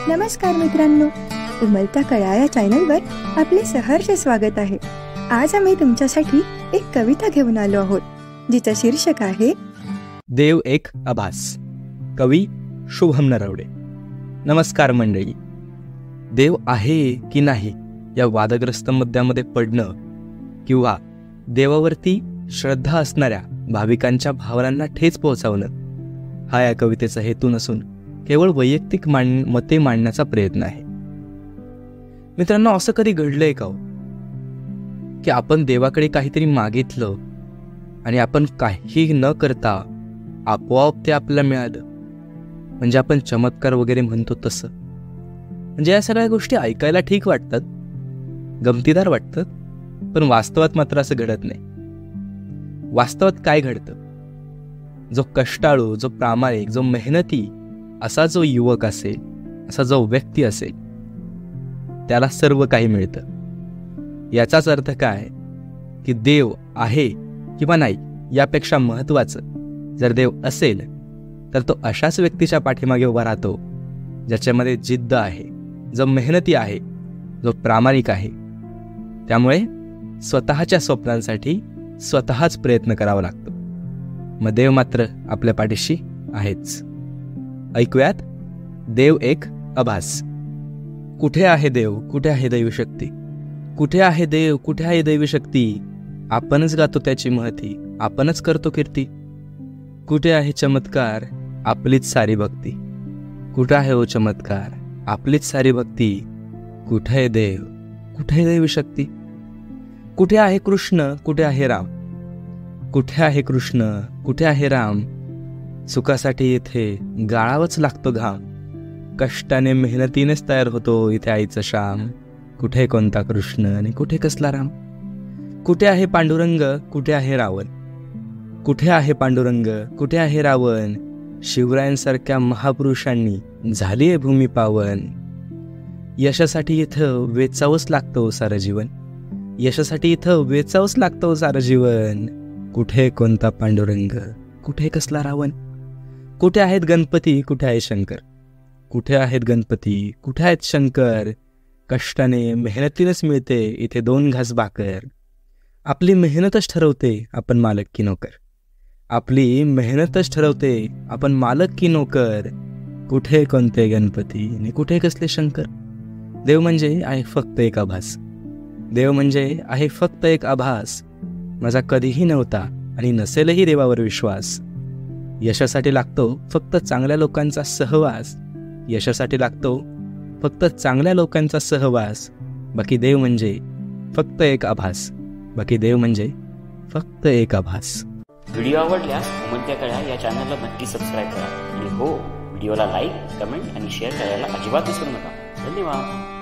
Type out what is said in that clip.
नमस्कार मित्रांनो, उमलत्या कळ्या या चॅनलवर आपले सहर्ष स्वागत आहे. आज आम्ही तुमच्यासाठी एक कविता घेऊन आलो आहोत, जिचं शीर्षक आहे देव एक आभास. कवी शुभम नरवडे. नमस्कार मंडळी. देव आहे की नाही या वादग्रस्त मुद्द्यामध्ये पडणं किंवा देवावरती श्रद्धा असणाऱ्या भाविकांच्या भावनांना ठेच पोहोचवणं हा या कवितेचा हेतू नसून केवळ वैयक्तिक मते मांडण्याचा प्रयत्न आहे. मित्रांनो, असं कधी घडलंय का की आपण देवाकडे काहीतरी मागितलं आणि आपण काही न करता आपोआप ते आपल्याला मिळालं? म्हणजे आपण चमत्कार वगैरे म्हणतो तसं. म्हणजे या सगळ्या गोष्टी ऐकायला ठीक वाटतात, गमतीदार वाटतात, पण वास्तवात मात्र असं घडत नाही. वास्तवात काय घडतं? जो कष्टाळू, जो प्रामाणिक, जो मेहनती असा जो युवक असेल, असा जो व्यक्ती असेल, त्याला सर्व काही मिळतं. याचाच अर्थ काय की देव आहे किंवा नाही यापेक्षा महत्त्वाचं, जर देव असेल तर तो अशाच व्यक्तीच्या पाठीमागे उभा राहतो ज्याच्यामध्ये जिद्द आहे, जो मेहनती आहे, जो प्रामाणिक आहे. त्यामुळे स्वतःच्या स्वप्नांसाठी स्वतःच प्रयत्न करावा लागतो. मग देव मात्र आपल्या पाठीशी आहेच. ऐकूयात देव एक आभास. कुठे आहे देव, कुठे आहे दैवशक्ती? कुठे आहे देव, कुठे आहे दैवशक्ती? आपणच गातो त्याची महती, आपणच करतो कीर्ती. कुठे आहे चमत्कार, आपलीच सारी भक्ती. कुठे आहे ओ चमत्कार, आपलीच सारी भक्ती. कुठे आहे देव, कुठे आहे दैवशक्ती? कुठे आहे कृष्ण, कुठे आहे राम? कुठे आहे कृष्ण, कुठे आहे राम? सुखासाठी इथे गाळावंच लागतो घाम. कष्टाने मेहनतीनेच तयार होतो इथे आईचं श्याम. कुठे कोणता कृष्ण आणि कुठे कसला राम? कुठे आहे पांडुरंग, कुठे आहे रावण? कुठे आहे पांडुरंग, कुठे आहे रावण? शिवरायांसारख्या महापुरुषांनी झाली आहे भूमी पावन. यशासाठी इथं वेचावंच लागतं सारं जीवन. यशासाठी इथं वेचावंच लागतं सारं जीवन. कुठे कोणता पांडुरंग, कुठे कसला रावण? कुठे आहेत गणपती, कुठे आहे शंकर? कुठे आहेत गणपती, कुठे आहेत शंकर? कष्टाने मेहनतीनेच मिळते इथे दोन घास भाकर. आपली मेहनतच ठरवते आपण मालक की नोकर. आपली मेहनतच ठरवते आपण मालक की नोकर. कुठे कोणते गणपती आणि कुठे कसले शंकर? देव म्हणजे आहे फक्त एक आभास. देव म्हणजे आहे फक्त एक आभास. माझा कधीही नव्हता आणि नसेलही देवावर विश्वास. यशासाठी लागतो फक्त चांगल्या लोकांचा सहवास. यशासाठी लागतो फक्त चांगल्या लोकांचा सहवास. बाकी देव म्हणजे फक्त एक आभास. बाकी देव म्हणजे फक्त एक आभास. व्हिडिओ आवडल्यास उमलत्या कळ्या या चॅनलला नक्की सबस्क्राईब करा आणि हो, व्हिडिओला लाईक, कमेंट आणि शेअर करायला अजिबात विसरू नका. धन्यवाद.